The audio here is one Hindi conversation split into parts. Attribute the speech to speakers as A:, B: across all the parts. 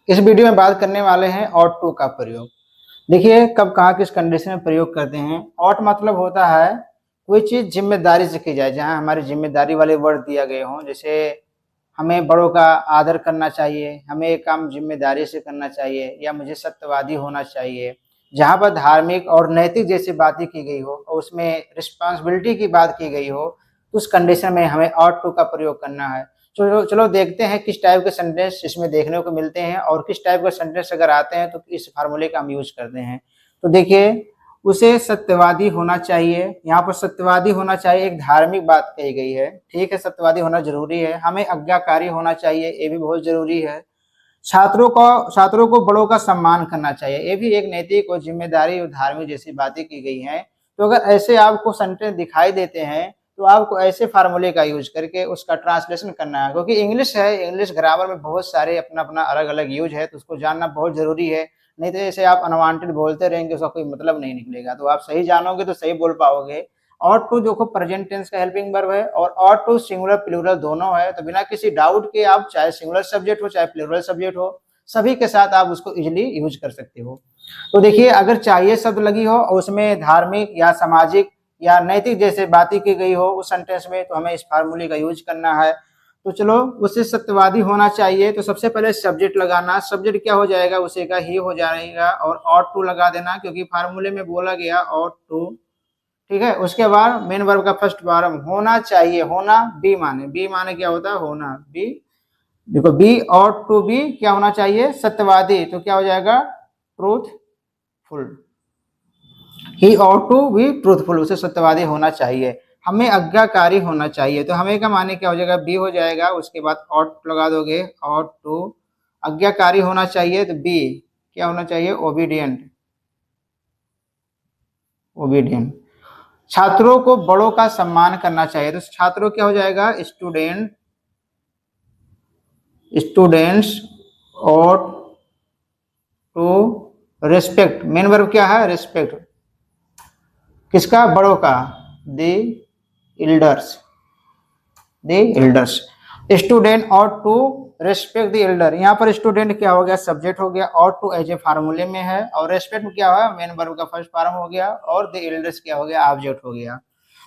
A: इस वीडियो में बात करने वाले हैं ought to का प्रयोग। देखिए कब कहाँ किस कंडीशन में प्रयोग करते हैं। ought मतलब होता है कोई चीज जिम्मेदारी से की जाए, जहाँ हमारी जिम्मेदारी वाले वर्ड दिया गए हों। जैसे हमें बड़ों का आदर करना चाहिए, हमें एक काम जिम्मेदारी से करना चाहिए, या मुझे सत्यवादी होना चाहिए। जहाँ पर धार्मिक और नैतिक जैसी बातें की गई हो और उसमें रिस्पॉन्सिबिलिटी की बात की गई हो, तो उस कंडीशन में हमें ought to का प्रयोग करना है। चलो देखते हैं किस टाइप के सेंटेंस इसमें देखने को मिलते हैं और किस टाइप के सेंटेंस अगर आते हैं तो इस फार्मूले का हम यूज करते हैं। तो देखिए, उसे सत्यवादी होना चाहिए। यहाँ पर सत्यवादी होना चाहिए एक धार्मिक बात कही गई है, ठीक है, सत्यवादी होना जरूरी है। हमें आज्ञाकारी होना चाहिए, ये भी बहुत जरूरी है। छात्रों को बड़ों का सम्मान करना चाहिए, ये भी एक नैतिक और जिम्मेदारी और धार्मिक जैसी बातें की गई हैं। तो अगर ऐसे आपको सेंटेंस दिखाई देते हैं तो आपको ऐसे फार्मूले का यूज करके उसका ट्रांसलेशन करना है, क्योंकि इंग्लिश है, इंग्लिश ग्रामर में बहुत सारे अपना अपना अलग अलग यूज है, तो उसको जानना बहुत जरूरी है। नहीं तो ऐसे आप अनवांटेड बोलते रहेंगे, उसका कोई मतलब नहीं निकलेगा। तो आप सही जानोगे तो सही बोल पाओगे। ought to देखो प्रेजेंट टेंस का हेल्पिंग वर्ब है और ought to सिंगुलर प्लूरल दोनों है, तो बिना किसी डाउट के आप चाहे सिंगुलर सब्जेक्ट हो चाहे प्लूरल सब्जेक्ट हो, सभी के साथ आप उसको इजिली यूज कर सकते हो। तो देखिए, अगर चाहिए शब्द लगी हो और उसमें धार्मिक या सामाजिक या नैतिक जैसे बातें की गई हो उस सेंटेंस में, तो हमें इस फार्मूले का यूज करना है। तो चलो, उसे सत्यवादी होना चाहिए, तो सबसे पहले सब्जेक्ट लगाना। सब्जेक्ट क्या हो जाएगा, उसे का ही हो जाएगा और ought to लगा देना, क्योंकि फार्मूले में बोला गया ought to, ठीक है। उसके बाद मेन वर्ब का फर्स्ट फॉर्म होना चाहिए, होना बी माने क्या होता है, होना बी। देखो बी ought to बी क्या होना चाहिए, सत्यवादी, तो क्या हो जाएगा, truthful. He ought to be truthful, उसे सत्यवादी होना चाहिए। हमें आज्ञाकारी होना चाहिए, तो हमें का माने क्या हो जाएगा, बी हो जाएगा। उसके बाद ought लगा दोगे, ought to। आज्ञाकारी होना चाहिए तो बी क्या होना चाहिए, ओबीडियंट, ओबीडियंट। छात्रों को बड़ों का सम्मान करना चाहिए, तो छात्रों क्या हो जाएगा, students ought to respect. Main verb क्या है, रेस्पेक्ट, किसका, बड़ों का, the elders. Student ought to respect the Elder. यहाँ पर स्टूडेंट क्या हो गया, सब्जेक्ट हो गया, ought to एज ए फार्मूले में है, और रेस्पेक्ट क्या हुआ, मेन वर्ब का फर्स्ट फॉर्म हो गया, और द एल्डर्स क्या हो गया, ऑब्जेक्ट हो गया।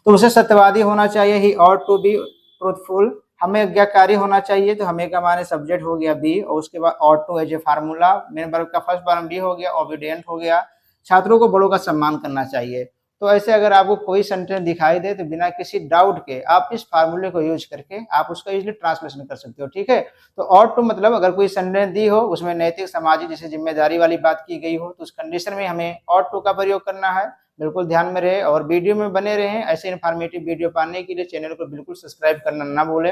A: तो उसे सत्यवादी होना चाहिए, ही ought to बी ट्रूथफुल। हमें आज्ञाकारी होना चाहिए, तो हमें का माने सब्जेक्ट हो गया बी, और उसके बाद ought to as a formula, main verb का फर्स्ट फॉर्म बी हो गया, ओबीडियंट हो गया। छात्रों को बड़ों का सम्मान करना चाहिए। तो ऐसे अगर आपको कोई सेंटेंस दिखाई दे तो बिना किसी डाउट के आप इस फार्मूले को यूज करके आप उसका इजीली ट्रांसलेशन कर सकते हो, ठीक है। तो ought to मतलब अगर कोई सेंटेंस दी हो उसमें नैतिक सामाजिक जैसे जिम्मेदारी वाली बात की गई हो, तो उस कंडीशन में हमें ought to का प्रयोग करना है। बिल्कुल ध्यान में रहे और वीडियो में बने रहें। ऐसे इन्फॉर्मेटिव वीडियो पाने के लिए चैनल को बिल्कुल सब्सक्राइब करना ना भूलें।